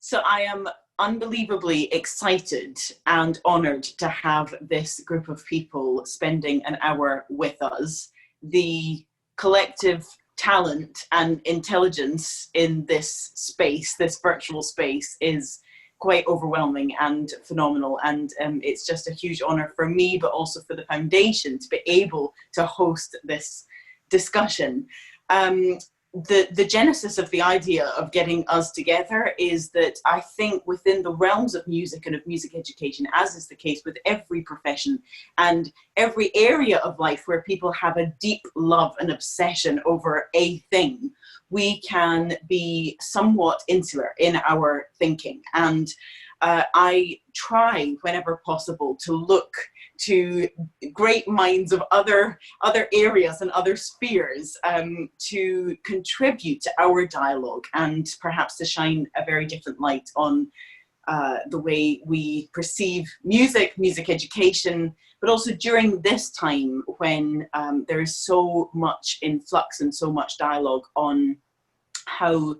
So I am unbelievably excited and honoured to have this group of people spending an hour with us. The collective talent and intelligence in this space, this virtual space, is quite overwhelming and phenomenal, and it's just a huge honour for me, but also for the foundation, to be able to host this discussion. The genesis of the idea of getting us together is that I think within the realms of music and of music education, as is the case with every profession and every area of life where people have a deep love and obsession over a thing, we can be somewhat insular in our thinking. And I try whenever possible to look to great minds of other areas and other spheres to contribute to our dialogue, and perhaps to shine a very different light on the way we perceive music education, but also during this time when there is so much in flux and so much dialogue on how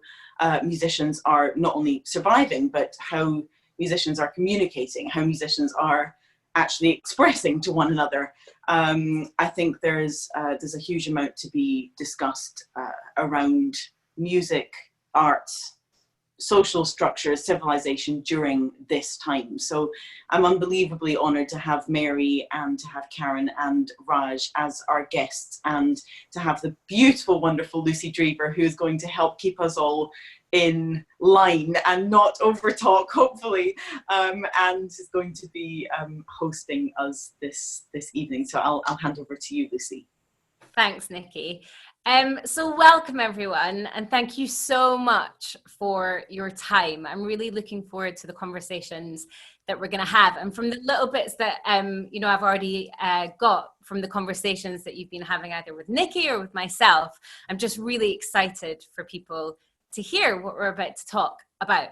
musicians are not only surviving, but how musicians are communicating, how musicians are actually expressing to one another. I think there's a huge amount to be discussed around music, arts, social structures, civilization during this time. So I'm unbelievably honoured to have Mary and to have Karen and Raj as our guests, and to have the beautiful, wonderful Lucy Drever, who's going to help keep us all in line and not overtalk, hopefully, and is going to be hosting us this evening. So I'll hand over to you, Lucy. Thanks, Nikki. So welcome everyone, and thank you so much for your time. I'm really looking forward to the conversations that we're going to have, and from the little bits that I've already got from the conversations that you've been having either with Nikki or with myself, I'm just really excited for people to hear what we're about to talk about.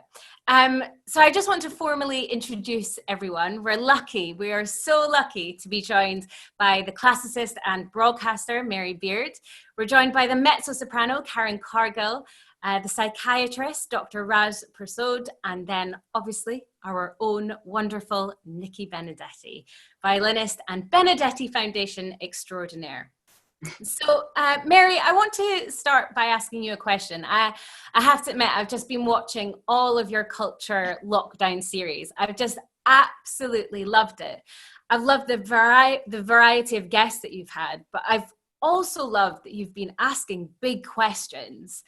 So I just want to formally introduce everyone. We are so lucky to be joined by the classicist and broadcaster, Mary Beard. We're joined by the mezzo-soprano, Karen Cargill, the psychiatrist, Dr Raj Persaud, and then obviously our own wonderful Nicola Benedetti, violinist and Benedetti Foundation extraordinaire. So, Mary, I want to start by asking you a question. I have to admit, I've just been watching all of your culture lockdown series. I've just absolutely loved it. I've loved the variety of guests that you've had, but I've also loved that you've been asking big questions.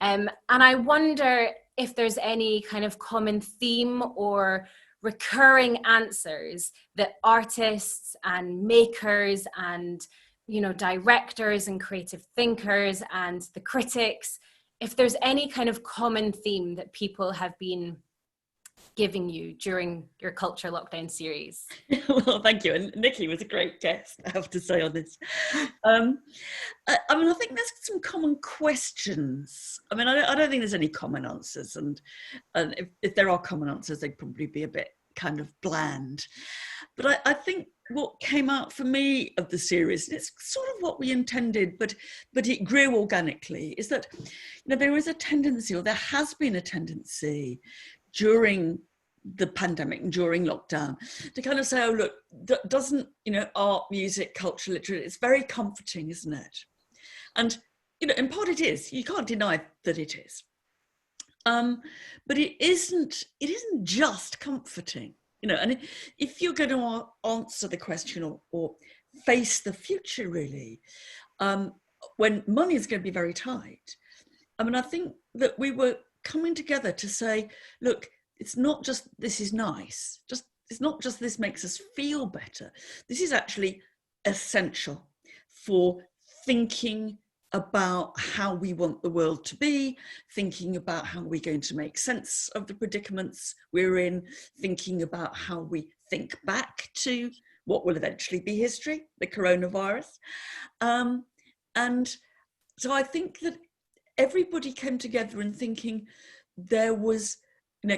And I wonder if there's any kind of common theme or recurring answers that artists and makers and directors and creative thinkers and the critics, if there's any kind of common theme that people have been giving you during your culture lockdown series. Well, thank you. And Nikki was a great guest, I have to say, on this. I think there's some common questions. I don't think there's any common answers. And if there are common answers, they'd probably be a bit kind of bland. But I think what came out for me of the series, and it's sort of what we intended, but it grew organically, is that there is a tendency, or there has been a tendency during the pandemic and during lockdown, to kind of say, oh look, doesn't art, music, culture, literature, it's very comforting, isn't it? And in part it is. You can't deny that it is. But it isn't just comforting. And if you're going to answer the question or face the future, really, when money is going to be very tight, I think that we were coming together to say, look, it's not just this is nice, it's not just this makes us feel better. This is actually essential for thinking about how we want the world to be, thinking about how we're going to make sense of the predicaments we're in, thinking about how we think back to what will eventually be history, the coronavirus. And so I think that everybody came together in thinking there was,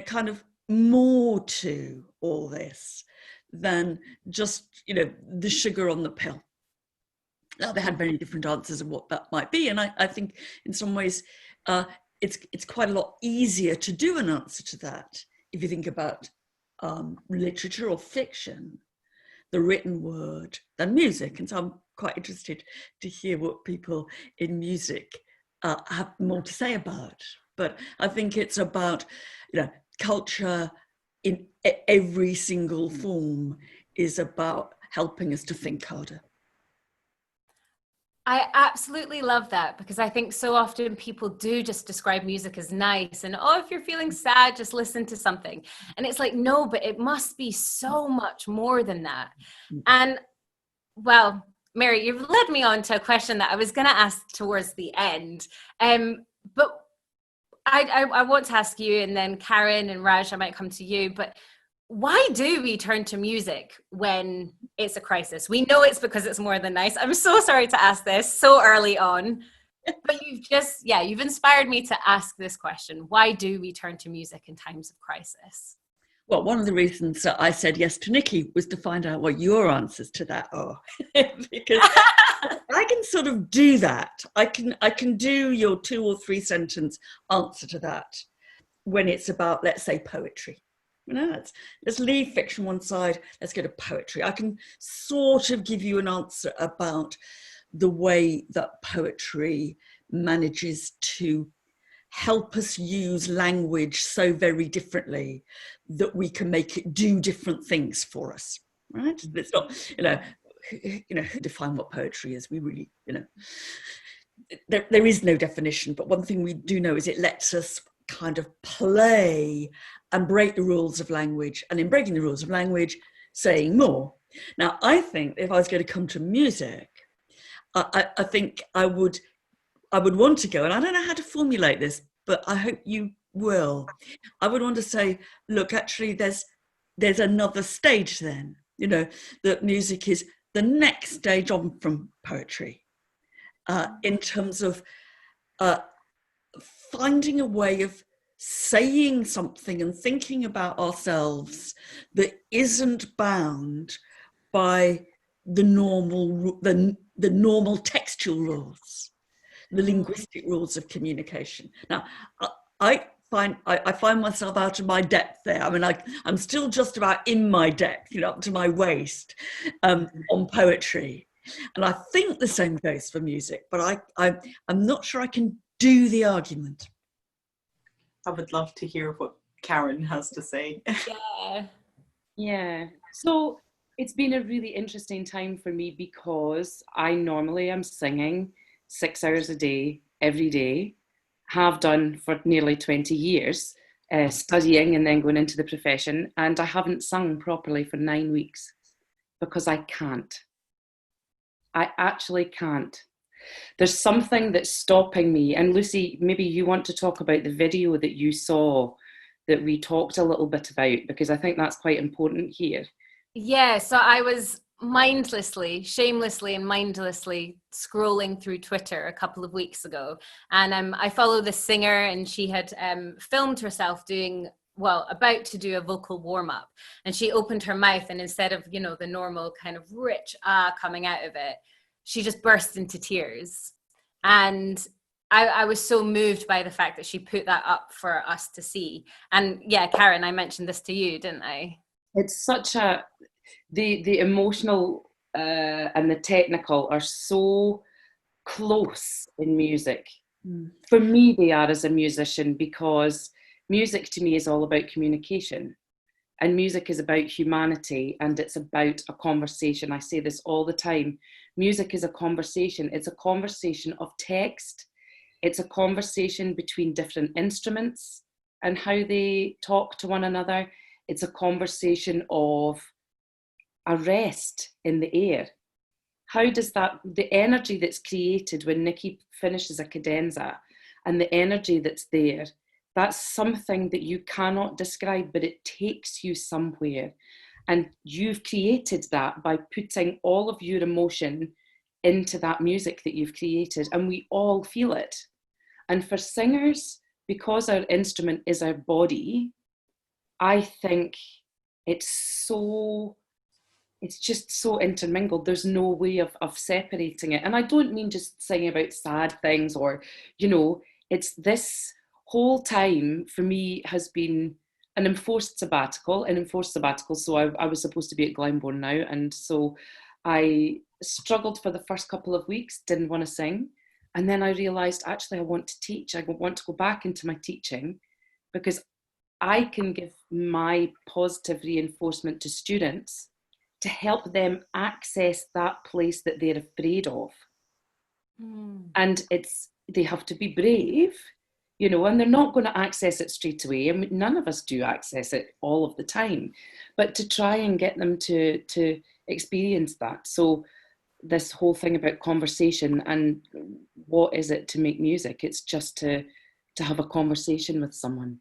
kind of more to all this than just, the sugar on the pill. Now, they had very different answers of what that might be. And I think in some ways, it's quite a lot easier to do an answer to that if you think about literature or fiction, the written word, than music. And so I'm quite interested to hear what people in music have more to say about. But I think it's about, culture in every single form is about helping us to think harder. I absolutely love that, because I think so often people do just describe music as nice and, oh, if you're feeling sad, just listen to something. And it's like, no, but it must be so much more than that. And well, Mary, you've led me on to a question that I was going to ask towards the end. But I want to ask you, and then Karen and Raj, I might come to you, but why do we turn to music when it's a crisis? We know it's because it's more than nice. I'm so sorry to ask this so early on, but you've inspired me to ask this question. Why do we turn to music in times of crisis? Well, one of the reasons that I said yes to Nikki was to find out what your answers to that are, because I can sort of do that. I can do your 2 or 3 sentence answer to that when it's about, let's say, poetry. Let's leave fiction one side, let's go to poetry. I can sort of give you an answer about the way that poetry manages to help us use language so very differently that we can make it do different things for us, right? It's not, who define what poetry is. We really, there is no definition, but one thing we do know is it lets us kind of play and break the rules of language, and in breaking the rules of language, saying more. Now, I think if I was going to come to music, I think I would want to go, and I don't know how to formulate this, but I hope you will. I would want to say, look, actually, there's another stage then, that music is the next stage on from poetry, in terms of finding a way of saying something and thinking about ourselves that isn't bound by the normal textual rules, the linguistic rules of communication. Now, I find myself out of my depth there. I mean, I'm still just about in my depth, up to my waist, on poetry. And I think the same goes for music, but I'm not sure I can do the argument. I would love to hear what Karen has to say. Yeah. So it's been a really interesting time for me, because I normally am singing 6 hours a day, every day, have done for nearly 20 years, studying and then going into the profession. And I haven't sung properly for 9 weeks because I can't. I actually can't. There's something that's stopping me. And Lucy, maybe you want to talk about the video that you saw that we talked a little bit about, because I think that's quite important here. Yeah, so I was shamelessly and mindlessly scrolling through Twitter a couple of weeks ago. And I follow this singer, and she had filmed herself about to do a vocal warm-up. And she opened her mouth, and instead of, the normal kind of rich coming out of it, she just burst into tears. And I was so moved by the fact that she put that up for us to see. And yeah, Karen, I mentioned this to you, didn't I? It's such the emotional and the technical are so close in music. For me, they are, as a musician, because music to me is all about communication. And music is about humanity, and it's about a conversation. I say this all the time. Music is a conversation. It's a conversation of text. It's a conversation between different instruments and how they talk to one another. It's a conversation of a rest in the air. How does the energy that's created when Nikki finishes a cadenza, and the energy that's there, that's something that you cannot describe, but it takes you somewhere. And you've created that by putting all of your emotion into that music that you've created, and we all feel it. And for singers, because our instrument is our body, I think it's just so intermingled. There's no way of separating it. And I don't mean just singing about sad things or, it's this whole time for me has been an enforced sabbatical, so I was supposed to be at Glyndebourne now, and so I struggled for the first couple of weeks, didn't want to sing, and then I realised actually I want to teach. I want to go back into my teaching because I can give my positive reinforcement to students to help them access that place that they're afraid of. And they have to be brave, you know, and they're not going to access it straight away. I mean, none of us do access it all of the time, but to try and get them to experience that. So this whole thing about conversation and what is it to make music? It's just to have a conversation with someone.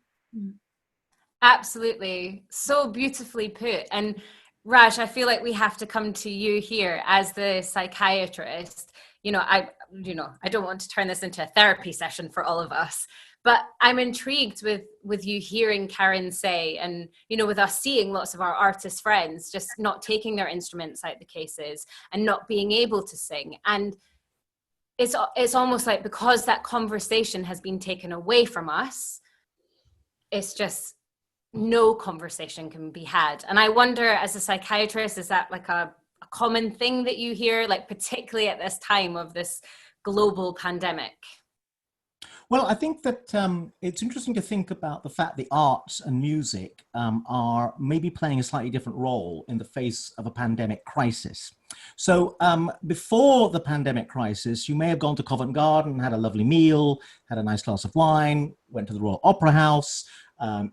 Absolutely. So beautifully put. And Raj, I feel like we have to come to you here as the psychiatrist. I don't want to turn this into a therapy session for all of us, but I'm intrigued with you hearing Karen say, and, with us seeing lots of our artist friends just not taking their instruments out the cases and not being able to sing. And it's almost like because that conversation has been taken away from us, it's just no conversation can be had. And I wonder, as a psychiatrist, is that like a common thing that you hear, like particularly at this time of this global pandemic? Well, I think that it's interesting to think about the fact the arts and music are maybe playing a slightly different role in the face of a pandemic crisis. So before the pandemic crisis, you may have gone to Covent Garden, had a lovely meal, had a nice glass of wine, went to the Royal Opera House,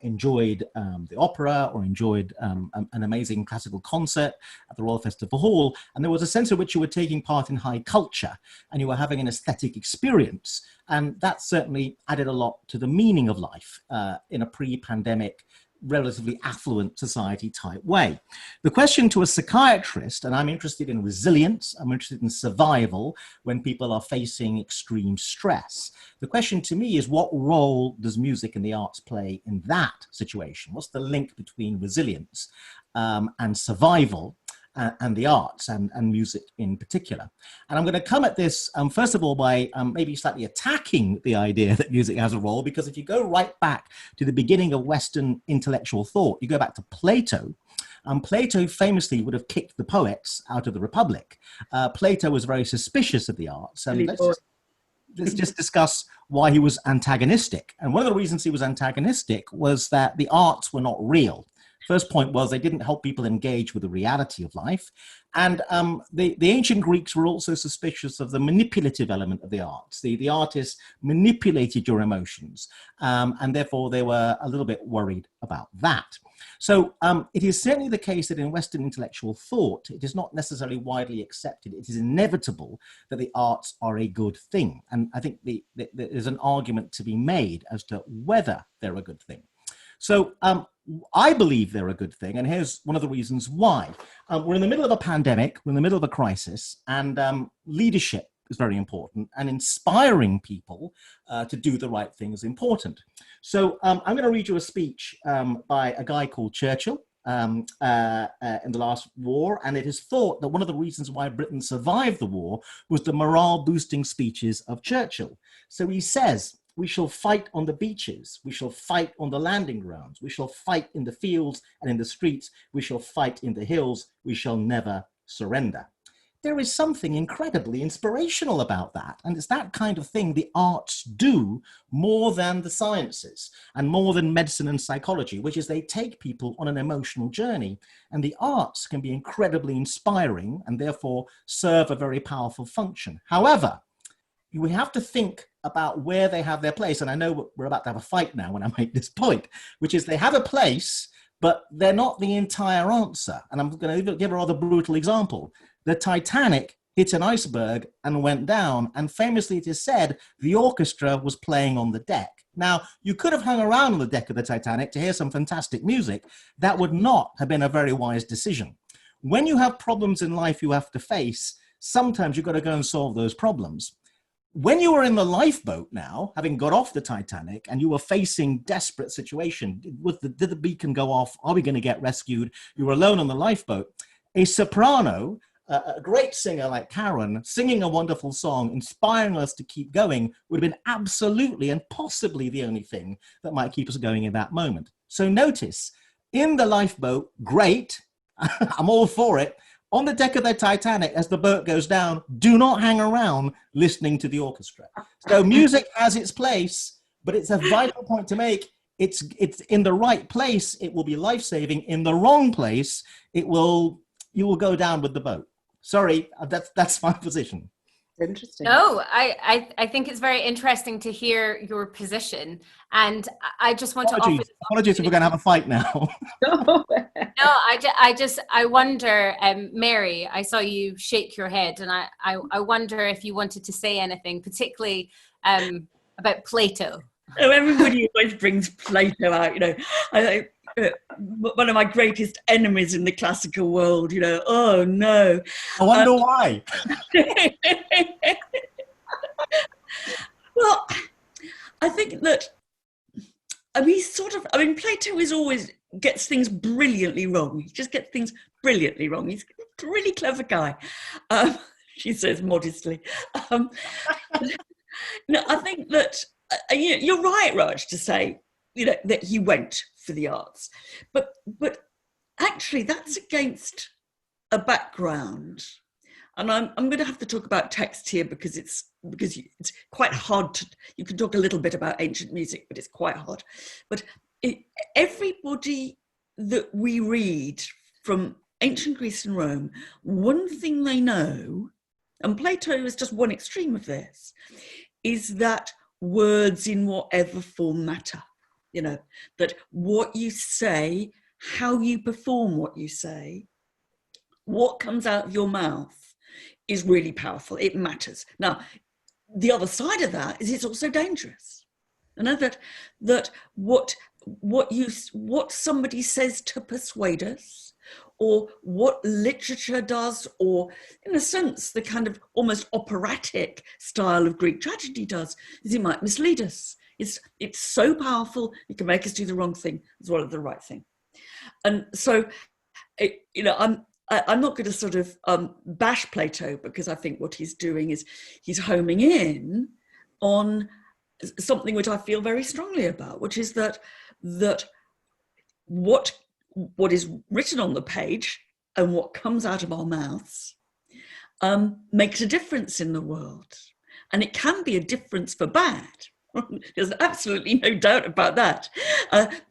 enjoyed the opera, or enjoyed an amazing classical concert at the Royal Festival Hall. And there was a sense in which you were taking part in high culture and you were having an aesthetic experience. And that certainly added a lot to the meaning of life in a pre-pandemic, relatively affluent society type way. The question to a psychiatrist, and I'm interested in resilience, I'm interested in survival when people are facing extreme stress. The question to me is, what role does music and the arts play in that situation? What's the link between resilience and survival and the arts and music in particular? And I'm going to come at this, first of all, by maybe slightly attacking the idea that music has a role, because if you go right back to the beginning of Western intellectual thought, you go back to Plato, Plato famously would have kicked the poets out of the Republic. Plato was very suspicious of the arts. And let's just discuss why he was antagonistic. And one of the reasons he was antagonistic was that the arts were not real. First point was they didn't help people engage with the reality of life. And the ancient Greeks were also suspicious of the manipulative element of the arts. The artists manipulated your emotions, and therefore they were a little bit worried about that. So it is certainly the case that in Western intellectual thought, it is not necessarily widely accepted. It is inevitable that the arts are a good thing. And I think there's an argument to be made as to whether they're a good thing. So I believe they're a good thing, and here's one of the reasons why. We're in the middle of a pandemic, we're in the middle of a crisis, and leadership is very important, and inspiring people to do the right thing is important. So I'm going to read you a speech by a guy called Churchill in the last war, and it is thought that one of the reasons why Britain survived the war was the morale-boosting speeches of Churchill. So he says, "We shall fight on the beaches. We shall fight on the landing grounds. We shall fight in the fields and in the streets. We shall fight in the hills. We shall never surrender." There is something incredibly inspirational about that. And it's that kind of thing the arts do more than the sciences and more than medicine and psychology, which is they take people on an emotional journey. And the arts can be incredibly inspiring and therefore serve a very powerful function. However, we have to think about where they have their place. And I know we're about to have a fight now when I make this point, which is they have a place, but they're not the entire answer. And I'm going to give a rather brutal example. The Titanic hit an iceberg and went down. And famously, it is said the orchestra was playing on the deck. Now, you could have hung around on the deck of the Titanic to hear some fantastic music. That would not have been a very wise decision. When you have problems in life you have to face, sometimes you've got to go and solve those problems. When you were in the lifeboat now, having got off the Titanic, and you were facing desperate situation, did the beacon go off? Are we going to get rescued? You were alone on the lifeboat. A soprano a great singer like Karen singing a wonderful song, inspiring us to keep going, would have been absolutely and possibly the only thing that might keep us going in that moment. So notice, in the lifeboat, great, I'm all for it. On the deck of the Titanic, as the boat goes down, do not hang around listening to the orchestra. So music has its place, but it's a vital point to make. It's in the right place, it will be life-saving. In the wrong place, you will go down with the boat. Sorry, that's my position. Interesting. No, I think it's very interesting to hear your position, and I just want to offer. Apologies if we're going to have a fight now. No, I wonder, Mary, I saw you shake your head, and I wonder if you wanted to say anything, particularly about Plato. Oh, everybody always brings Plato out, one of my greatest enemies in the classical world, oh no. I wonder why. Well, I think that, Plato gets things brilliantly wrong. He just gets things brilliantly wrong. He's a really clever guy, she says modestly. No, I think that, you're right, Raj, to say, that he went for the arts, but actually that's against a background, and I'm going to have to talk about text here because it's quite hard you can talk a little bit about ancient music, but it's quite hard. But everybody that we read from ancient Greece and Rome, one thing they know, and Plato is just one extreme of this, is that words in whatever form matter. That what you say, how you perform what you say, what comes out of your mouth is really powerful. It matters. Now, the other side of that is it's also dangerous. That what somebody says to persuade us, or what literature does, or in a sense, the kind of almost operatic style of Greek tragedy does, is it might mislead us. It's so powerful, it can make us do the wrong thing as well as the right thing. And so, I'm not going to sort of bash Plato, because I think what he's doing is he's homing in on something which I feel very strongly about, which is that what is written on the page and what comes out of our mouths makes a difference in the world. And it can be a difference for bad. There's absolutely no doubt about that.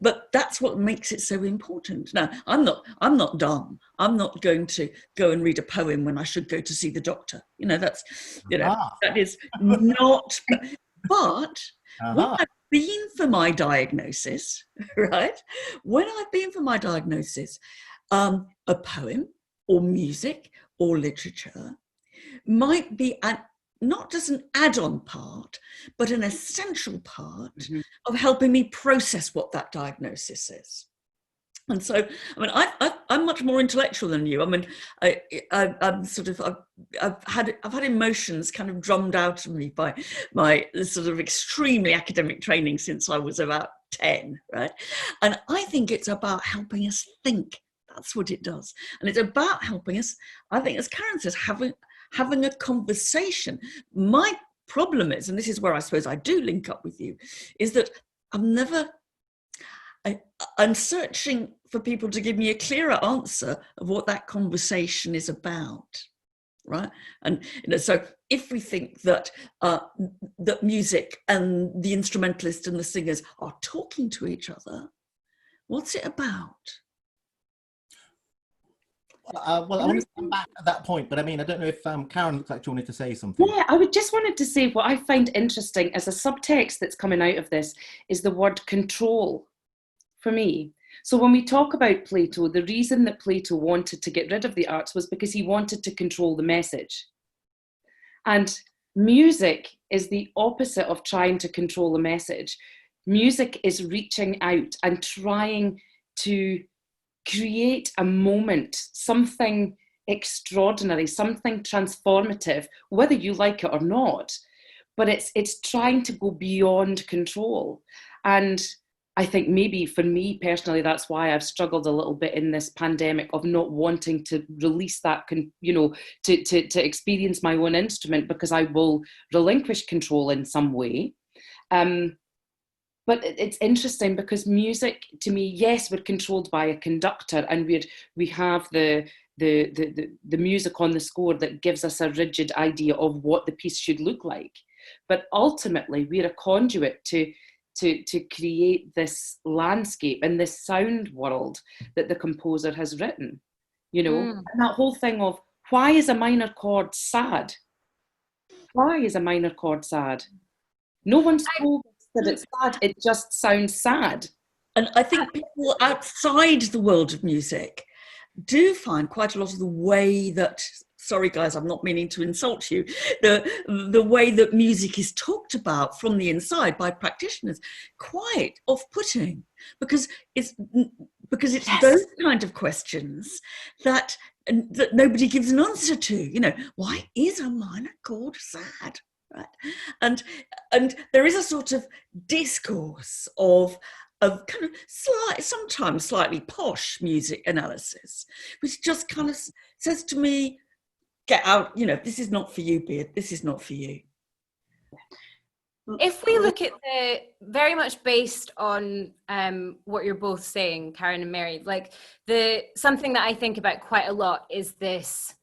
But that's what makes it so important. Now, I'm not dumb. I'm not going to go and read a poem when I should go to see the doctor. That is not. But when I've been for my diagnosis, right? When I've been for my diagnosis, a poem or music or literature might be not just an add-on part, but an essential part of helping me process what that diagnosis is. And so, I'm much more intellectual than you. I've had emotions kind of drummed out of me by my sort of extremely academic training since I was about 10, right? And I think it's about helping us think. That's what it does. And it's about helping us, I think, as Karen says, having a conversation. My problem is, and this is where I suppose I do link up with you, is that I'm searching for people to give me a clearer answer of what that conversation is about, right? And so if we think that that music and the instrumentalist and the singers are talking to each other, what's it about? I want to come back at that point, but I don't know if Karen looks like she wanted to say something. Yeah, I just wanted to say what I find interesting as a subtext that's coming out of this is the word control for me. So when we talk about Plato, the reason that Plato wanted to get rid of the arts was because he wanted to control the message. And music is the opposite of trying to control the message. Music is reaching out and trying to create a moment, something extraordinary, something transformative, whether you like it or not. But it's trying to go beyond control. And I think maybe for me personally, that's why I've struggled a little bit in this pandemic of not wanting to release that, to experience my own instrument, because I will relinquish control in some way. But it's interesting because music, to me, yes, we're controlled by a conductor, and we have the music on the score that gives us a rigid idea of what the piece should look like. But ultimately, we're a conduit to create this landscape and this sound world that the composer has written, And that whole thing of, why is a minor chord sad? Why is a minor chord sad? No one's told us that it's sad, it just sounds sad. And I think people outside the world of music do find quite a lot of the way that, sorry guys, I'm not meaning to insult you, the way that music is talked about from the inside by practitioners quite off-putting, because it's yes, those kind of questions that nobody gives an answer to. Why is a minor chord sad? Right? And there is a sort of discourse of kind of sometimes slightly posh music analysis, which just kind of says to me, get out, this is not for you, Beard, this is not for you. If we look at very much based on what you're both saying, Karen and Mary, like something that I think about quite a lot is this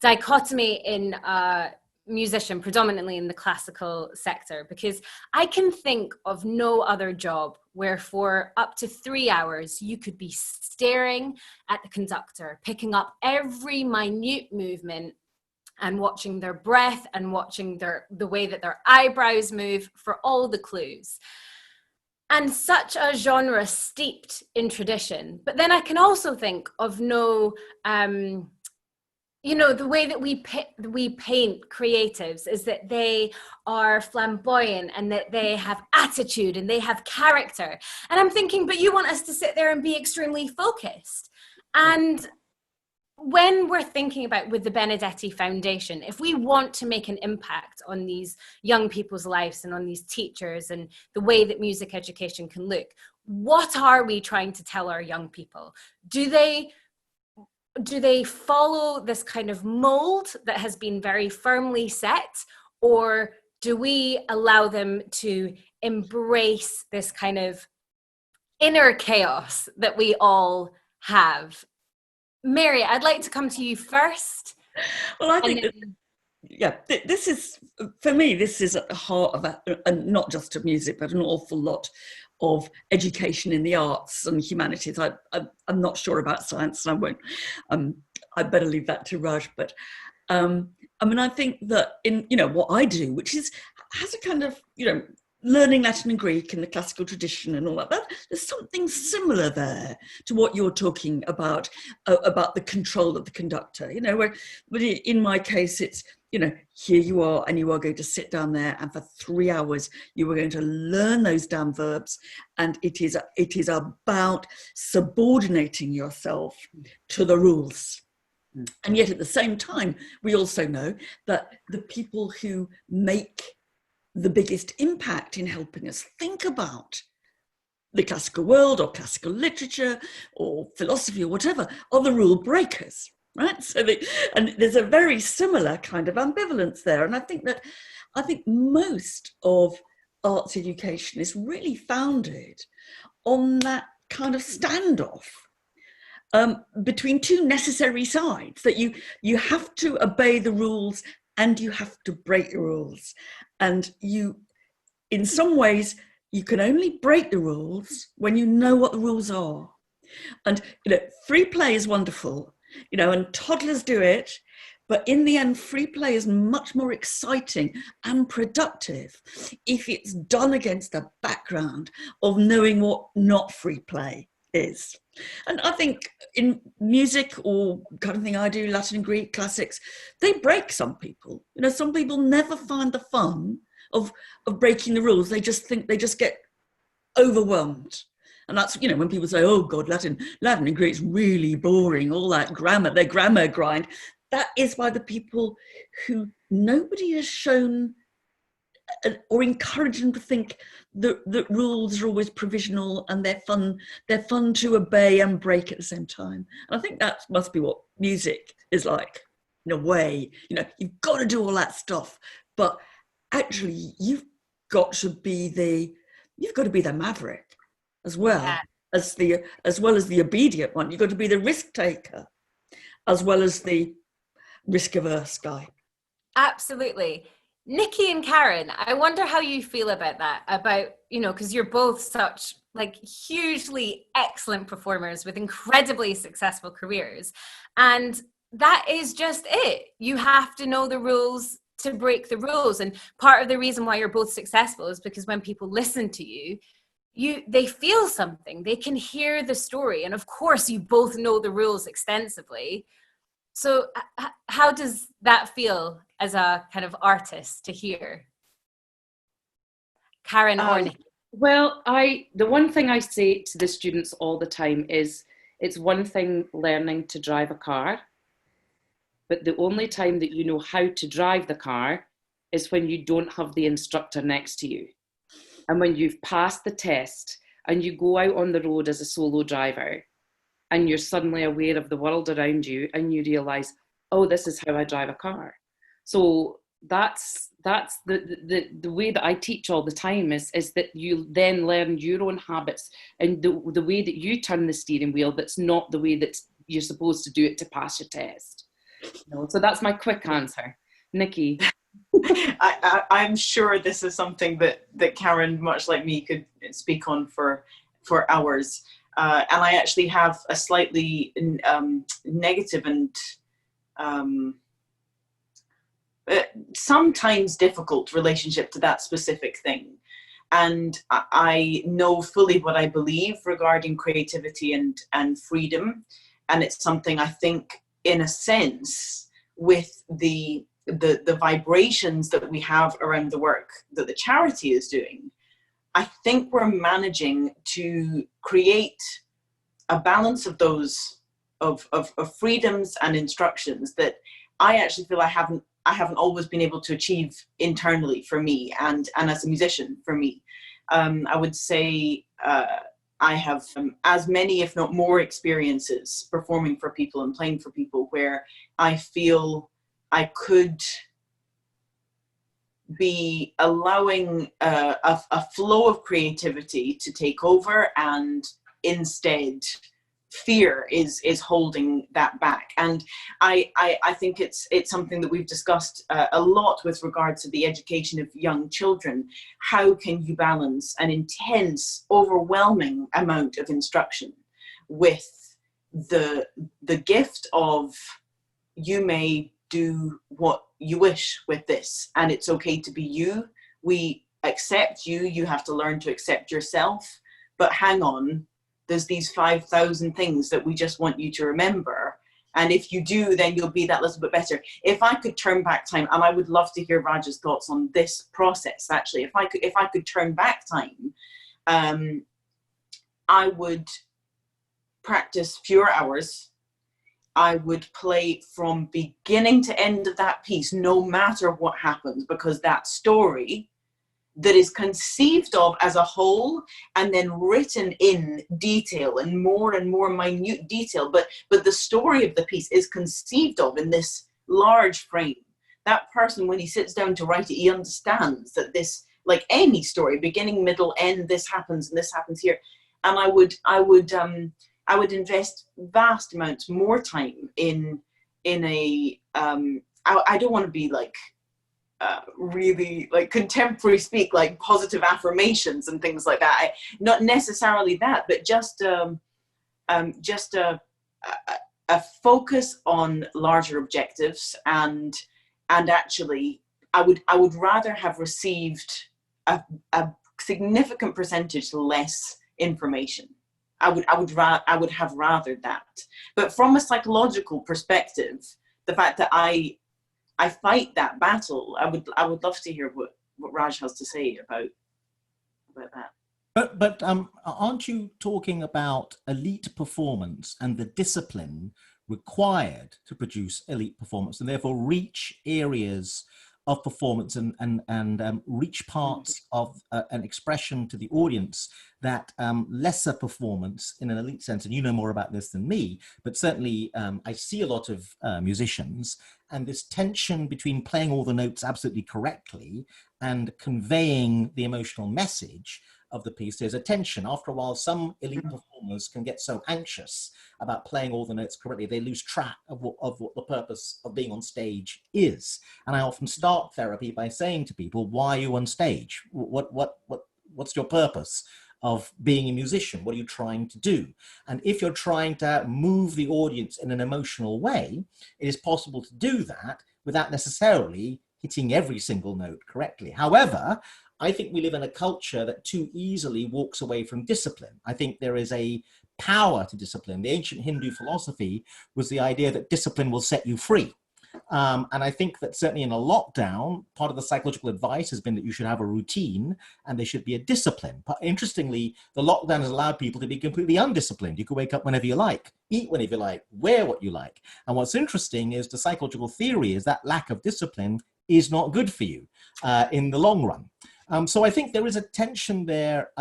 dichotomy in a musician, predominantly in the classical sector, because I can think of no other job where for up to 3 hours you could be staring at the conductor, picking up every minute movement and watching their breath and watching the way that their eyebrows move for all the clues. And such a genre steeped in tradition. But then I can also think of the way that we paint creatives is that they are flamboyant and that they have attitude and they have character. And I'm thinking, but you want us to sit there and be extremely focused. And when we're thinking about with the Benedetti Foundation, if we want to make an impact on these young people's lives and on these teachers and the way that music education can look, what are we trying to tell our young people? Do they follow this kind of mold that has been very firmly set, or do we allow them to embrace this kind of inner chaos that we all have? Mary, I'd like to come to you first. Well, I think this is, for me, this is at the heart of not just of music, but an awful lot of education in the arts and humanities. I'm not sure about science, and I won't. I'd better leave that to Raj. But I think that in what I do, which has a kind of learning Latin and Greek and the classical tradition and all that, there's something similar there to what you're talking about the control of the conductor. Where in my case, it's here you are, and you are going to sit down there, and for 3 hours you are going to learn those damn verbs, and it is about subordinating yourself to the rules. And yet at the same time, we also know that the people who make the biggest impact in helping us think about the classical world or classical literature or philosophy or whatever are the rule breakers. Right, and there's a very similar kind of ambivalence there, and I think most of arts education is really founded on that kind of standoff between two necessary sides, that you have to obey the rules and you have to break the rules, and in some ways you can only break the rules when you know what the rules are. And free play is wonderful. And toddlers do it, but in the end, free play is much more exciting and productive if it's done against a background of knowing what not free play is. And I think in music, or kind of thing I do, Latin and Greek classics, they break some people. Some people never find the fun of breaking the rules. They just think they just get overwhelmed. And that's, when people say, oh God, Latin and Greek's really boring, all that grammar, their grammar grind. That is by the people who nobody has shown or encourage them to think that rules are always provisional and they're fun to obey and break at the same time. And I think that must be what music is like, in a way. You know, you've got to do all that stuff, but actually you've got to be the maverick as well. Yeah. As well as the obedient one. You've got to be the risk taker as well as the risk averse guy. Absolutely. Nikki and Karen, I wonder how you feel about that, about, you know, because you're both such like hugely excellent performers with incredibly successful careers. And that is just it. You have to know the rules to break the rules. And part of the reason why you're both successful is because when people listen to you, they feel something, they can hear the story. And of course, you both know the rules extensively. So how does that feel as a kind of artist to hear? Karen or Nikki? Well, the one thing I say to the students all the time is, it's one thing learning to drive a car, but the only time that you know how to drive the car is when you don't have the instructor next to you. And when you've passed the test and you go out on the road as a solo driver and you're suddenly aware of the world around you and you realize, oh, this is how I drive a car. So that's the way that I teach all the time is that you then learn your own habits and the way that you turn the steering wheel, that's not the way that you're supposed to do it to pass your test. You know, so that's my quick answer. Nikki? I'm sure this is something that Karen, much like me, could speak on for hours. And I actually have a slightly negative and sometimes difficult relationship to that specific thing. And I know fully what I believe regarding creativity and freedom. And it's something I think, in a sense, with the vibrations that we have around the work that the charity is doing, I think we're managing to create a balance of those of freedoms and instructions that I actually feel I haven't always been able to achieve internally for me and as a musician for me. I would say I have as many, if not more, experiences performing for people and playing for people where I feel I could be allowing a flow of creativity to take over, and instead fear is holding that back. And I think it's something that we've discussed a lot with regards to the education of young children. How can you balance an intense, overwhelming amount of instruction with the gift of, you may do what you wish with this, and it's okay to be you. We accept you. You have to learn to accept yourself. But hang on, there's these 5,000 things that we just want you to remember. And if you do, then you'll be that little bit better. If I could turn back time, and I would love to hear Raj's thoughts on this process, actually, if I could turn back time, I would practice fewer hours. I would play from beginning to end of that piece, no matter what happens, because that story that is conceived of as a whole and then written in detail and more minute detail, but the story of the piece is conceived of in this large frame. That person, when he sits down to write it, he understands that this, like any story, beginning, middle, end, this happens and this happens here. And I would invest vast amounts more time in a I don't want to be like really like contemporary speak, like positive affirmations and things like that. Not necessarily that, but just a focus on larger objectives, and actually I would rather have received a significant percentage less information. I would have rathered that. But from a psychological perspective, the fact that I fight that battle, I would love to hear what Raj has to say about that. But aren't you talking about elite performance and the discipline required to produce elite performance, and therefore reach areas of performance and reach parts of an expression to the audience that lesser performance in an elite sense, and you know more about this than me, but certainly I see a lot of musicians, and this tension between playing all the notes absolutely correctly and conveying the emotional message of the piece. There's a tension. After a while, some elite performers can get so anxious about playing all the notes correctly, they lose track of what the purpose of being on stage is. And I often start therapy by saying to people, why are you on stage? What's your purpose of being a musician? What are you trying to do? And if you're trying to move the audience in an emotional way, it is possible to do that without necessarily hitting every single note correctly. However, I think we live in a culture that too easily walks away from discipline. I think there is a power to discipline. The ancient Hindu philosophy was the idea that discipline will set you free. And I think that certainly in a lockdown, part of the psychological advice has been that you should have a routine and there should be a discipline. But interestingly, the lockdown has allowed people to be completely undisciplined. You can wake up whenever you like, eat whenever you like, wear what you like. And what's interesting is the psychological theory is that lack of discipline is not good for you in the long run. So I think there is a tension there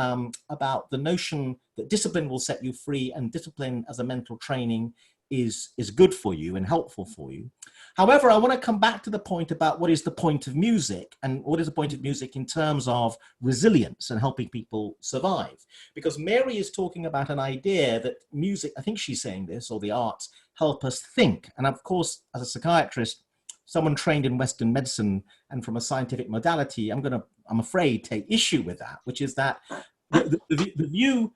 about the notion that discipline will set you free, and discipline as a mental training is good for you and helpful for you. However, I want to come back to the point about what is the point of music, and what is the point of music in terms of resilience and helping people survive. Because Mary is talking about an idea that music, I think she's saying this, or the arts, help us think. And of course, as a psychiatrist, someone trained in Western medicine and from a scientific modality, I'm afraid, take issue with that, which is that the view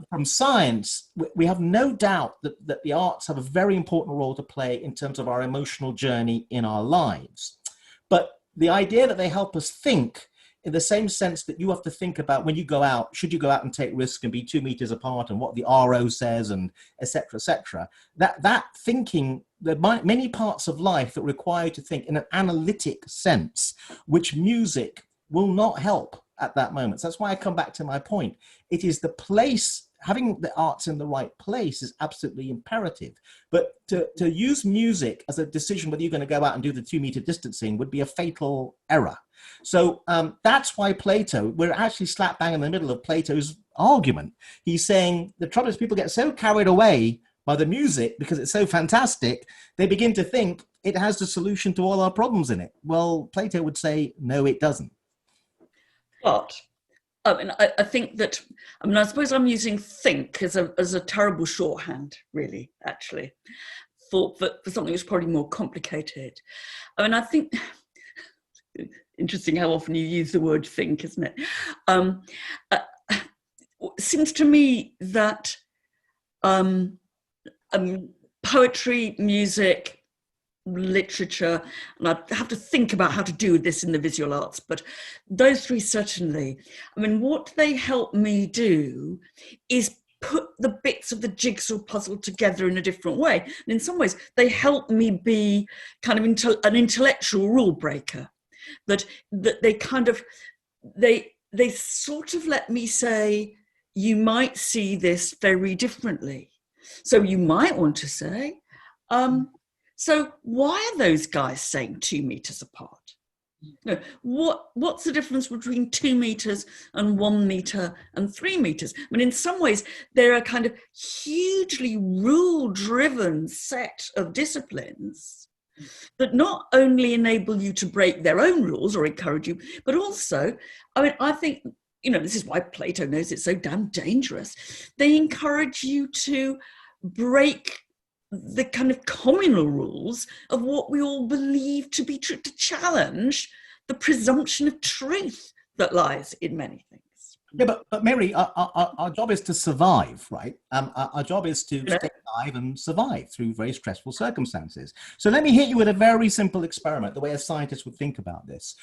from science, we have no doubt that the arts have a very important role to play in terms of our emotional journey in our lives. But the idea that they help us think in the same sense that you have to think about when you go out, should you go out and take risks and be 2 meters apart, and what the RO says, and et cetera, that thinking, there are many parts of life that require you to think in an analytic sense, which music will not help at that moment. So that's why I come back to my point. It is the place, having the arts in the right place is absolutely imperative. But to use music as a decision whether you're going to go out and do the 2 meter distancing would be a fatal error. So that's why Plato, we're actually slap bang in the middle of Plato's argument. He's saying the trouble is people get so carried away by the music because it's so fantastic, they begin to think it has the solution to all our problems in it. Well, Plato would say, no, it doesn't. But I think that, I suppose I'm using think as a terrible shorthand, really, actually, for something that's probably more complicated. I think, interesting how often you use the word think, isn't it? It seems to me that poetry, music, literature, and I have to think about how to do this in the visual arts, but those three certainly, what they help me do is put the bits of the jigsaw puzzle together in a different way. And in some ways, they help me be kind of an intellectual rule breaker, that they kind of, they sort of let me say, you might see this very differently. So you might want to say, so why are those guys saying 2 meters apart? No, what's the difference between 2 meters and 1 meter and 3 meters? In some ways, they're a kind of hugely rule-driven set of disciplines that not only enable you to break their own rules or encourage you, but also, I think, this is why Plato knows it's so damn dangerous. They encourage you to break the kind of communal rules of what we all believe to be true, to challenge the presumption of truth that lies in many things. Yeah, but Mary, our job is to survive, right? Our job is to stay alive and survive through very stressful circumstances. So let me hit you with a very simple experiment, the way a scientist would think about this.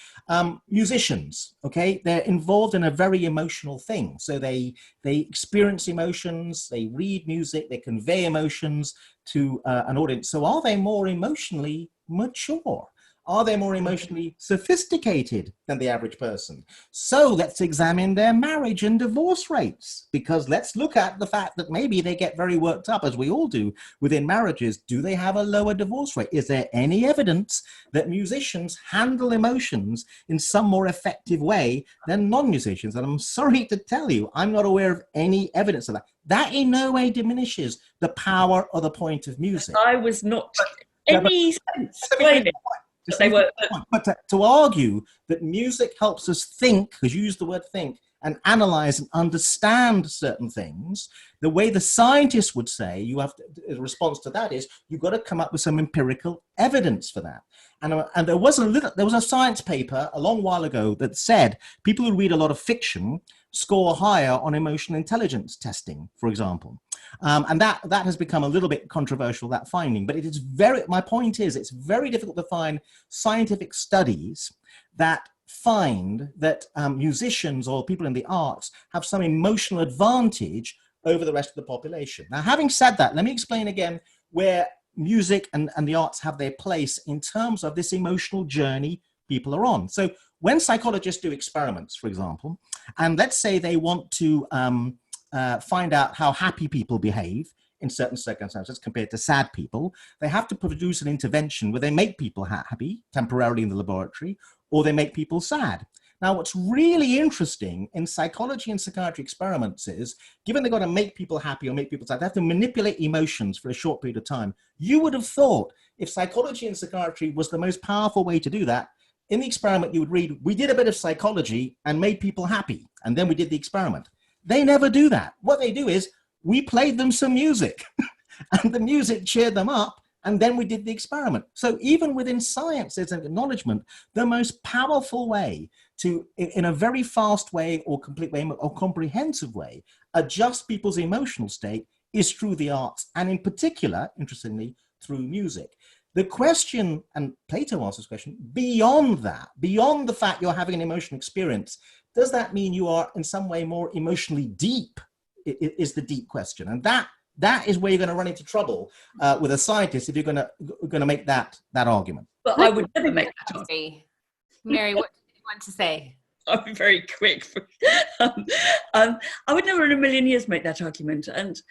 Musicians, okay, they're involved in a very emotional thing. So they experience emotions, they read music, they convey emotions to an audience. So are they more emotionally mature? Are they more emotionally sophisticated than the average person? So let's examine their marriage and divorce rates, because let's look at the fact that maybe they get very worked up, as we all do within marriages. Do they have a lower divorce rate? Is there any evidence that musicians handle emotions in some more effective way than non-musicians? And I'm sorry to tell you, I'm not aware of any evidence of that. That in no way diminishes the power or the point of music. I was not any sense explaining. But to argue that music helps us think, because you use the word think, and analyze and understand certain things, the way the scientists would say, you have to, in response to that is, you've got to come up with some empirical evidence for that. And there was a science paper a long while ago that said people who read a lot of fiction score higher on emotional intelligence testing, for example. And that has become a little bit controversial, that finding. But it is my point is, it's very difficult to find scientific studies that find that musicians or people in the arts have some emotional advantage over the rest of the population. Now, having said that, let me explain again where music and the arts have their place in terms of this emotional journey people are on. So when psychologists do experiments, for example, and let's say they want to find out how happy people behave in certain circumstances compared to sad people, they have to produce an intervention where they make people happy temporarily in the laboratory, or they make people sad. Now, what's really interesting in psychology and psychiatry experiments is, given they've got to make people happy or make people sad, they have to manipulate emotions for a short period of time. You would have thought if psychology and psychiatry was the most powerful way to do that, in the experiment you would read, we did a bit of psychology and made people happy, and then we did the experiment. They never do that. What they do is, we played them some music, and the music cheered them up, and then we did the experiment. So even within science, there's an acknowledgement, the most powerful way to, in a very fast way or complete way or comprehensive way, adjust people's emotional state is through the arts, and in particular, interestingly, through music. The question, and Plato asks this question, beyond that, beyond the fact you're having an emotional experience, does that mean you are in some way more emotionally deep, is the deep question. And that is where you're going to run into trouble with a scientist if you're going to make that argument. But I would never make that argument. Mary, what do you want to say? I'll be very quick. I would never in a million years make that argument. And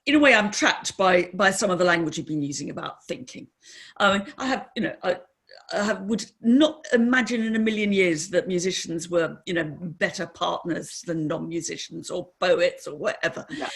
in a way, I'm trapped by some of the language you've been using about thinking. I mean, I would not imagine in a million years that musicians were, better partners than non-musicians or poets or whatever. Yeah.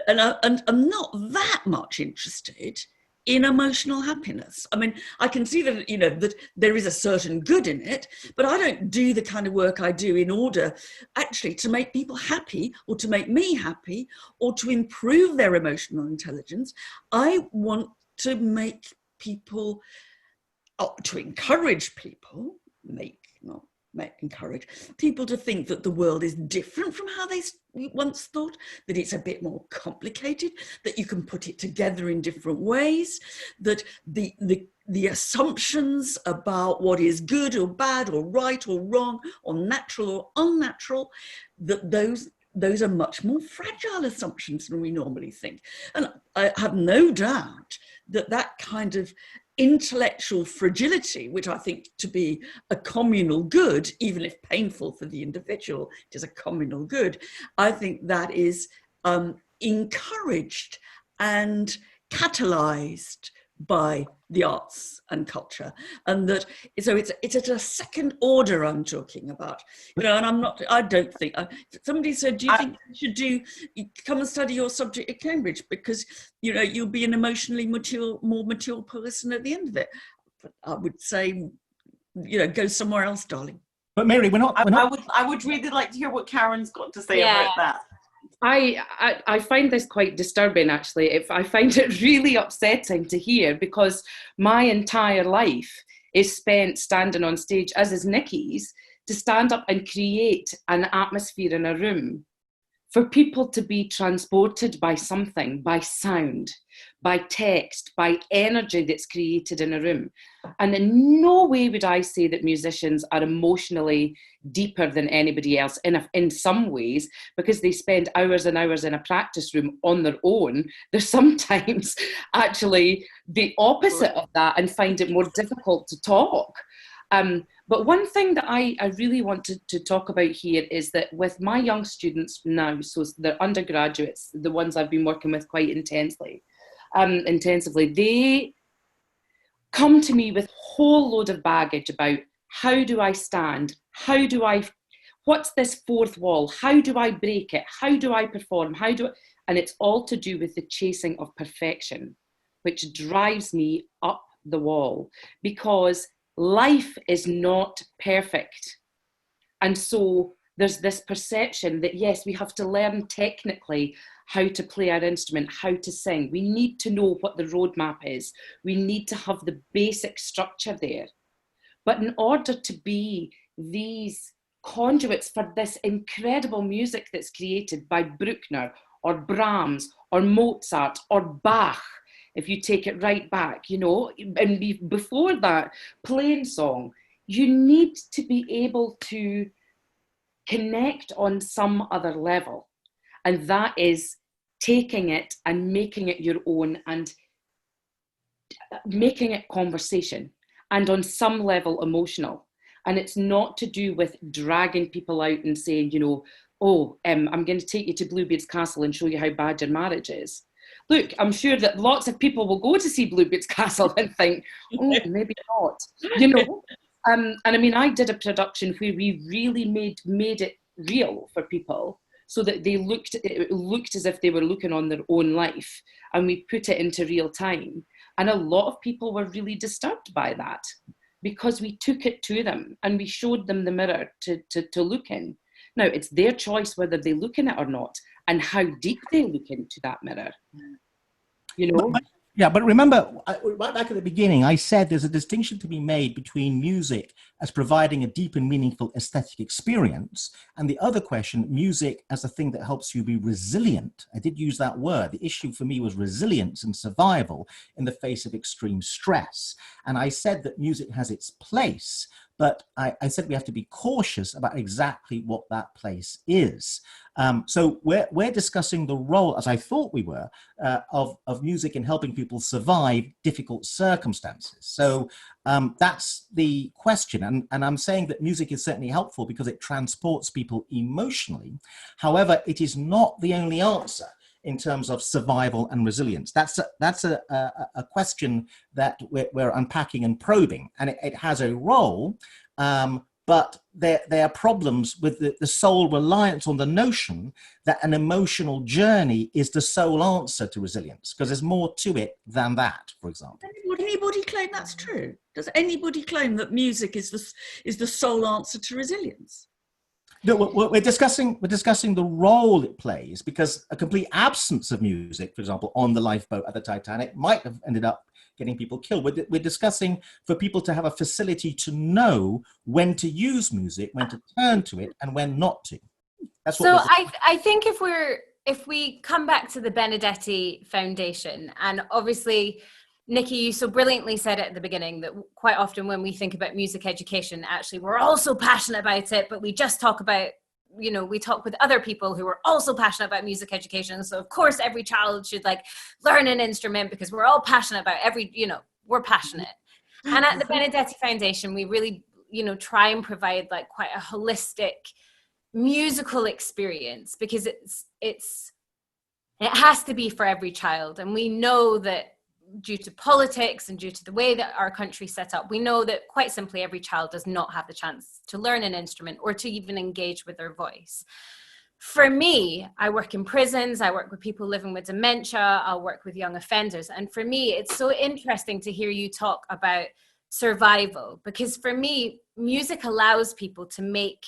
And I'm not that much interested in emotional happiness. I mean, I can see that, that there is a certain good in it, but I don't do the kind of work I do in order actually to make people happy or to make me happy or to improve their emotional intelligence. I want to make people, to encourage people, encourage people to think that the world is different from how they once thought, that it's a bit more complicated, that you can put it together in different ways, that the assumptions about what is good or bad or right or wrong or natural or unnatural, that those are much more fragile assumptions than we normally think. And I have no doubt that kind of intellectual fragility, which I think to be a communal good, even if painful for the individual, it is a communal good. I think that is encouraged and catalyzed by the arts and culture, and that so it's at a second order I'm talking about, and I don't think somebody said, do you think you should come and study your subject at Cambridge because you'll be an emotionally more mature person at the end of it? But I would say, go somewhere else, darling. But Mary, we're not. I would really like to hear what Karen's got to say about that. I find this quite disturbing, actually. I find it really upsetting to hear, because my entire life is spent standing on stage, as is Nicky's, to stand up and create an atmosphere in a room for people to be transported by something, by sound, by text, by energy that's created in a room. And in no way would I say that musicians are emotionally deeper than anybody else in some ways, because they spend hours and hours in a practice room on their own. They're sometimes actually the opposite of that and find it more difficult to talk. But one thing that I really wanted to talk about here is that with my young students now, so they're undergraduates, the ones I've been working with quite intensively, they come to me with a whole load of baggage about how do I stand? What's this fourth wall? How do I break it? How do I perform? And it's all to do with the chasing of perfection, which drives me up the wall, because life is not perfect. And so there's this perception that, yes, we have to learn technically how to play our instrument, how to sing. We need to know what the roadmap is. We need to have the basic structure there. But in order to be these conduits for this incredible music that's created by Bruckner or Brahms or Mozart or Bach, if you take it right back, and before that, plain song, you need to be able to connect on some other level. And that is taking it and making it your own and making it conversation and on some level emotional. And it's not to do with dragging people out and saying, I'm going to take you to Bluebeard's Castle and show you how bad your marriage is. Look, I'm sure that lots of people will go to see Bluebeard's Castle and think, oh, maybe not, And I mean, I did a production where we really made it real for people, so that it looked as if they were looking on their own life, and we put it into real time. And a lot of people were really disturbed by that, because we took it to them and we showed them the mirror to look in. Now, it's their choice whether they look in it or not, and how deep they look into that mirror. But remember, right back at the beginning, I said there's a distinction to be made between music as providing a deep and meaningful aesthetic experience, and the other question, music as a thing that helps you be resilient. I did use that word. The issue for me was resilience and survival in the face of extreme stress. And I said that music has its place, but I said we have to be cautious about exactly what that place is. So we're discussing the role, as I thought we were, of music in helping people survive difficult circumstances. So that's the question. And I'm saying that music is certainly helpful because it transports people emotionally. However, it is not the only answer in terms of survival and resilience. That's a question that we're unpacking and probing, and it has a role, but there are problems with the sole reliance on the notion that an emotional journey is the sole answer to resilience, because there's more to it than that, for example. Would anybody claim that's true? Does anybody claim that music is the sole answer to resilience? No, we're discussing the role it plays, because a complete absence of music, for example, on the lifeboat at the Titanic, might have ended up getting people killed. We're discussing for people to have a facility to know when to use music, when to turn to it, and when not to. That's what. So I think if we come back to the Benedetti Foundation, and obviously, Nikki, you so brilliantly said it at the beginning that quite often when we think about music education, actually we're all so passionate about it, but we just talk about, we talk with other people who are also passionate about music education. So of course every child should learn an instrument because we're all passionate about we're passionate. And at the Benedetti Foundation, we really, try and provide quite a holistic musical experience, because it has to be for every child. And we know that due to politics and due to the way that our country's set up, we know that quite simply every child does not have the chance to learn an instrument or to even engage with their voice. For me, I work in prisons, I work with people living with dementia, I'll work with young offenders. And for me, it's so interesting to hear you talk about survival, because for me, music allows people to make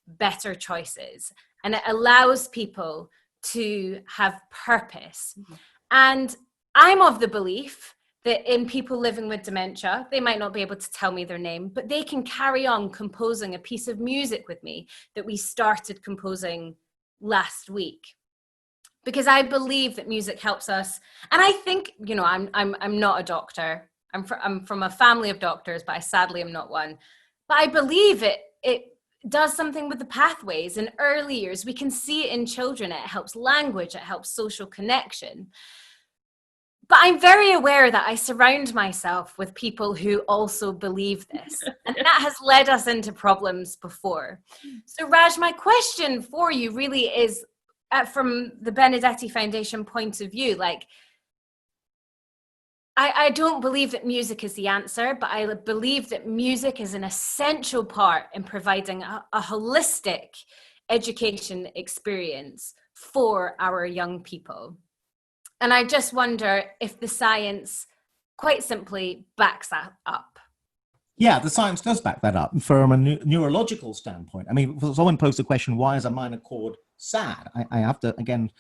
better choices, and it allows people to have purpose. Mm-hmm. And I'm of the belief that in people living with dementia, they might not be able to tell me their name, but they can carry on composing a piece of music with me that we started composing last week, because I believe that music helps us. And I think, you know, I'm not a doctor. I'm from a family of doctors, but I sadly am not one. But I believe it does something with the pathways in early years. We can see it in children. It helps language, it helps social connection. But I'm very aware that I surround myself with people who also believe this. And that has led us into problems before. So Raj, my question for you really is, from the Benedetti Foundation point of view, like, I don't believe that music is the answer, but I believe that music is an essential part in providing a holistic education experience for our young people. And I just wonder if the science, quite simply, backs that up. Yeah, the science does back that up from a neurological standpoint. I mean, someone posed the question, why is a minor chord sad? I have to, again,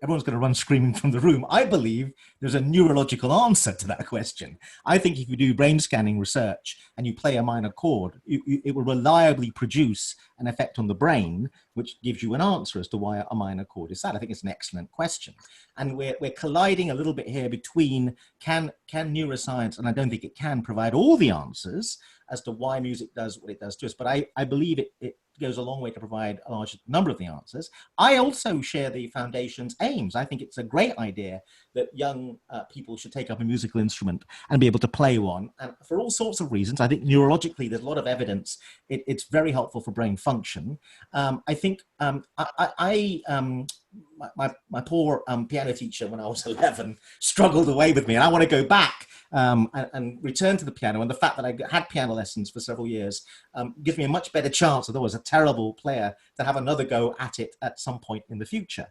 everyone's going to run screaming from the room. I believe there's a neurological answer to that question. I think if you do brain scanning research and you play a minor chord, it will reliably produce an effect on the brain, which gives you an answer as to why a minor chord is sad. I think it's an excellent question. And we're colliding a little bit here between can neuroscience, and I don't think it can provide all the answers as to why music does what it does to us, but I believe it goes a long way to provide a large number of the answers. I also share the foundation's aims. I think it's a great idea that young people should take up a musical instrument and be able to play one. And for all sorts of reasons, I think neurologically, there's a lot of evidence. It's very helpful for brain function. I think my poor piano teacher when I was 11 struggled away with me, and I want to go back and return to the piano. And the fact that I had piano lessons for several years gives me a much better chance, although I was a terrible player, to have another go at it at some point in the future.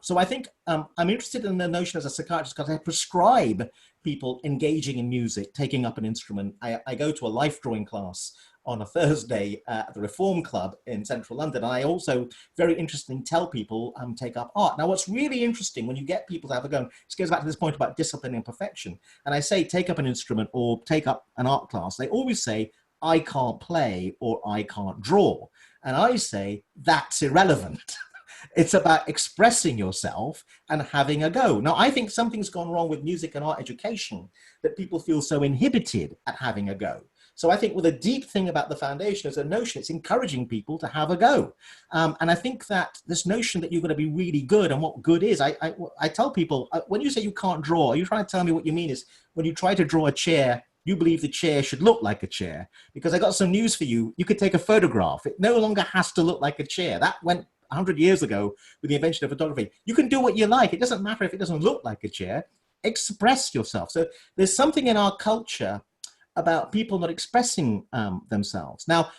So I think I'm interested in the notion as a psychiatrist because I prescribe people engaging in music, taking up an instrument. I go to a life drawing class on a Thursday at the Reform Club in central London. And I also very interestingly tell people take up art. Now, what's really interesting when you get people to have a go, this goes back to this point about discipline and perfection. And I say, take up an instrument or take up an art class. They always say, I can't play or I can't draw. And I say, that's irrelevant. It's about expressing yourself and having a go. Now, I think something's gone wrong with music and art education that people feel so inhibited at having a go. So I think with a deep thing about the foundation is a notion, it's encouraging people to have a go. And I think that this notion that you're going to be really good and what good is, I tell people, when you say you can't draw, are you trying to tell me what you mean is when you try to draw a chair, you believe the chair should look like a chair? Because I got some news for you. You could take a photograph. It no longer has to look like a chair. That went 100 years ago with the invention of photography. You can do what you like. It doesn't matter if it doesn't look like a chair. Express yourself. So there's something in our culture about people not expressing themselves. Now,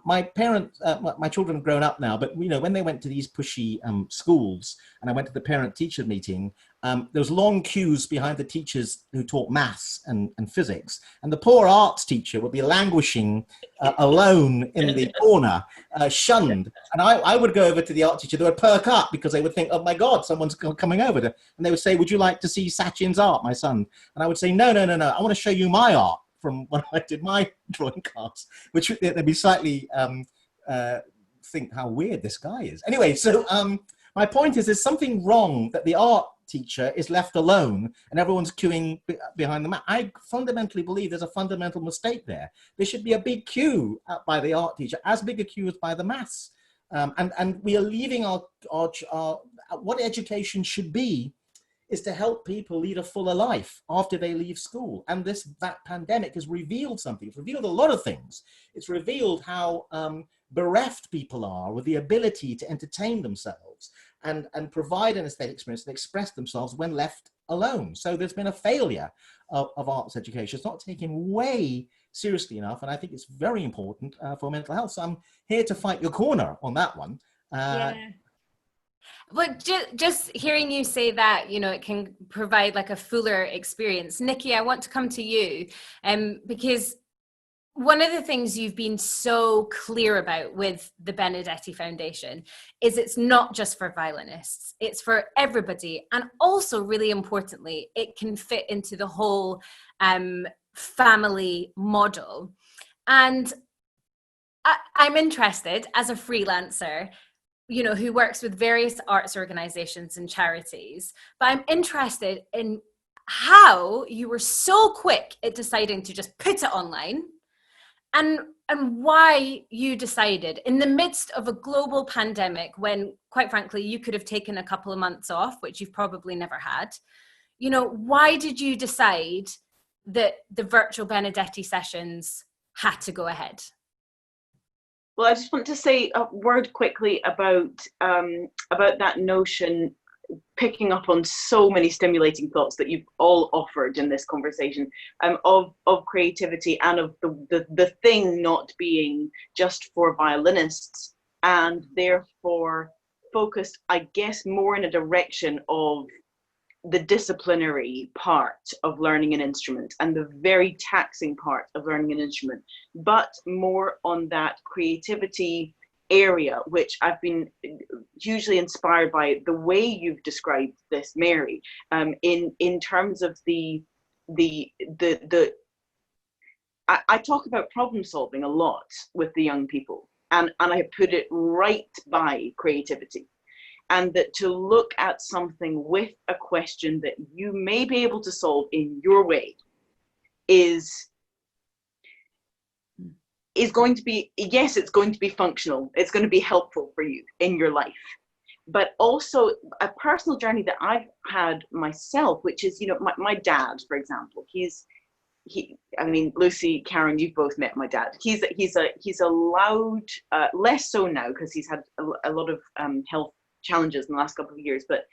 my parents, my children have grown up now, but you know, when they went to these pushy schools and I went to the parent-teacher meeting, there was long queues behind the teachers who taught maths and physics. And the poor arts teacher would be languishing alone in the corner, shunned. And I would go over to the art teacher, they would perk up because they would think, oh my God, someone's coming over. And they would say, would you like to see Sachin's art, my son? And I would say, no, I want to show you my art from when I did my drawing class, which they'd be slightly think how weird this guy is. Anyway, so my point is there's something wrong that the art teacher is left alone and everyone's queuing behind the mat. I fundamentally believe there's a fundamental mistake there. There should be a big queue by the art teacher, as big a queue as by the maths. And we are leaving our what education should be is to help people lead a fuller life after they leave school. And that pandemic has revealed something. It's revealed a lot of things. It's revealed how bereft people are with the ability to entertain themselves and provide an aesthetic experience and express themselves when left alone. So there's been a failure of arts education. It's not taken way seriously enough. And I think it's very important for mental health. So I'm here to fight your corner on that one. Yeah. But just hearing you say that, you know, it can provide like a fuller experience. Nikki, I want to come to you because one of the things you've been so clear about with the Benedetti Foundation is it's not just for violinists, it's for everybody. And also, really importantly, it can fit into the whole family model. And I'm interested, as a freelancer, you know, who works with various arts organizations and charities, but I'm interested in how you were so quick at deciding to just put it online, and why you decided in the midst of a global pandemic, when quite frankly you could have taken a couple of months off, which you've probably never had. You know, why did you decide that the virtual Benedetti sessions had to go ahead? Well, I just want to say a word quickly about that notion, picking up on so many stimulating thoughts that you've all offered in this conversation, of creativity and of the thing not being just for violinists, and therefore focused, I guess, more in a direction of the disciplinary part of learning an instrument and the very taxing part of learning an instrument, but more on that creativity area, which I've been hugely inspired by the way you've described this, Mary, in terms of I talk about problem solving a lot with the young people, and I put it right by creativity. And that to look at something with a question that you may be able to solve in your way is going to be, yes, it's going to be functional. It's going to be helpful for you in your life. But also a personal journey that I've had myself, which is, you know, my dad, for example, I mean, Lucy, Karen, you've both met my dad. He's a loud, less so now because he's had a lot of health challenges in the last couple of years, but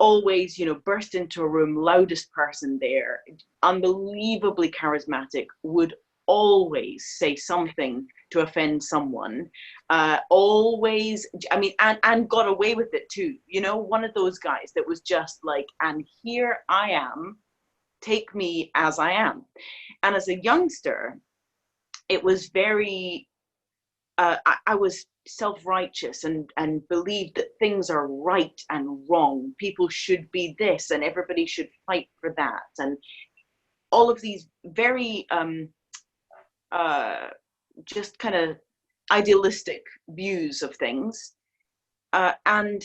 always, you know, burst into a room, loudest person there, unbelievably charismatic, would always say something to offend someone, always, I mean, and got away with it too, you know, one of those guys that was just like, and here I am, take me as I am. And as a youngster, it was very, I was self-righteous and believed that things are right and wrong. People should be this and everybody should fight for that. And all of these very just kind of idealistic views of things. And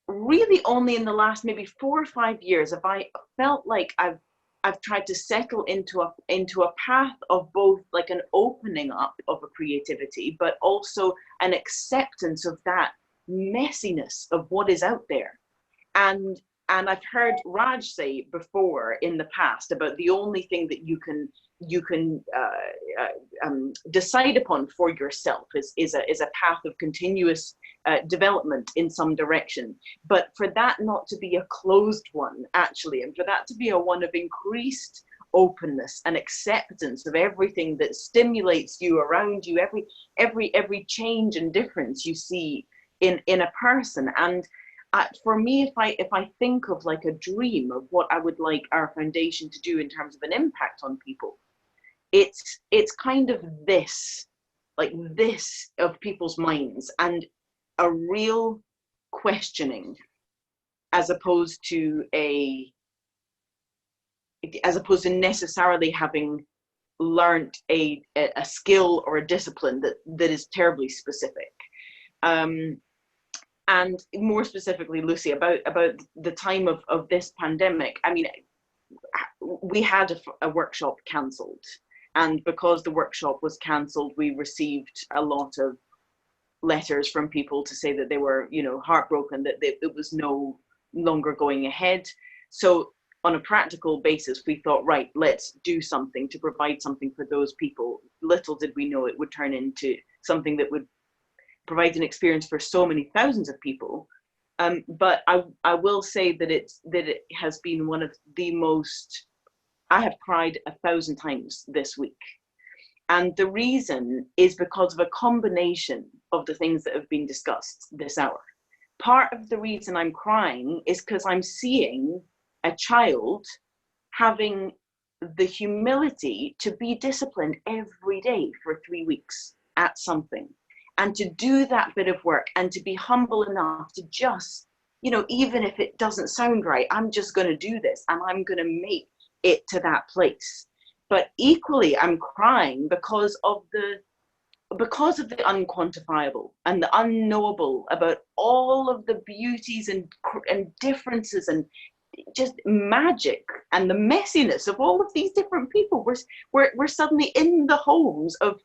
really only in the last maybe 4 or 5 years have I felt like I've tried to settle into a path of both like an opening up of a creativity, but also an acceptance of that messiness of what is out there. And I've heard Raj say before in the past about the only thing that you can decide upon for yourself is a path of continuous development in some direction, but for that not to be a closed one, actually, and for that to be a one of increased openness and acceptance of everything that stimulates you around you, every change and difference you see in a person. And for me, if I think of like a dream of what I would like our foundation to do in terms of an impact on people, it's kind of this, like this of people's minds, and a real questioning, as opposed to necessarily having learned a skill or a discipline that is terribly specific. And more specifically, Lucy, about the time of this pandemic, I mean, we had a workshop cancelled, and because the workshop was cancelled, we received a lot of letters from people to say that they were, you know, heartbroken that it was no longer going ahead. So on a practical basis, we thought, right, let's do something to provide something for those people. Little did we know it would turn into something that would provide an experience for so many thousands of people. But I will say that it has been one of the most, I have cried 1,000 times this week. And the reason is because of a combination of the things that have been discussed this hour. Part of the reason I'm crying is because I'm seeing a child having the humility to be disciplined every day for 3 weeks at something, and to do that bit of work, and to be humble enough to just, you know, even if it doesn't sound right, I'm just going to do this and I'm going to make it to that place. But equally, I'm crying because of because of the unquantifiable and the unknowable about all of the beauties and differences and just magic and the messiness of all of these different people, we're suddenly in the homes of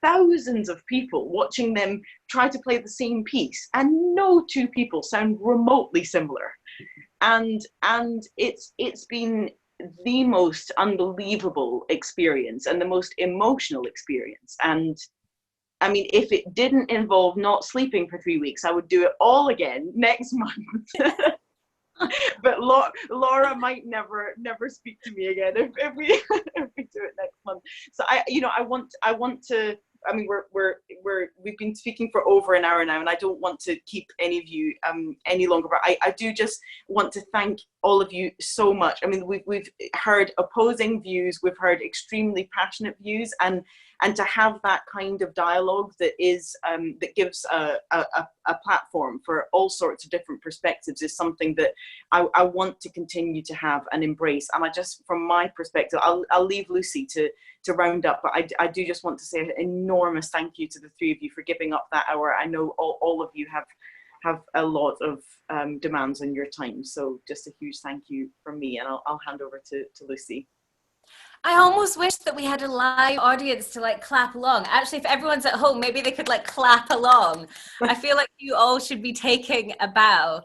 thousands of people, watching them try to play the same piece, and no two people sound remotely similar. And it's been the most unbelievable experience and the most emotional experience. And I mean, if it didn't involve not sleeping for 3 weeks, I would do it all again next month. But Laura might never speak to me again if we do it next month. So I want to. I mean, we've been speaking for over an hour now, and I don't want to keep any of you any longer. But I do just want to thank all of you so much. I mean, we've heard opposing views, we've heard extremely passionate views, and to have that kind of dialogue that is that gives a platform for all sorts of different perspectives is something that I want to continue to have and embrace. And I just, from my perspective, I'll leave Lucy to round up, but I do just want to say an enormous thank you to the three of you for giving up that hour. I know all of you have a lot of demands on your time, so just a huge thank you from me, and I'll hand over to Lucy. I almost wish that we had a live audience to like clap along. Actually, if everyone's at home, maybe they could like clap along. I feel like you all should be taking a bow.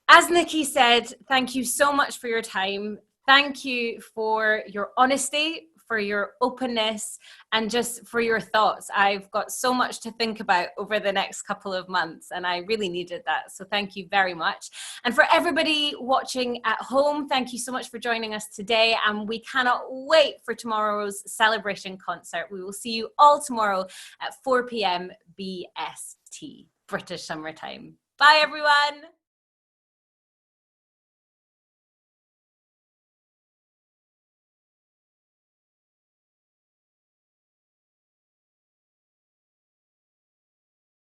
As Nikki said, thank you so much for your time. Thank you for your honesty, for your openness, and just for your thoughts. I've got so much to think about over the next couple of months, and I really needed that. So thank you very much. And for everybody watching at home, thank you so much for joining us today. And we cannot wait for tomorrow's celebration concert. We will see you all tomorrow at 4 p.m. BST, British Summertime. Bye, everyone.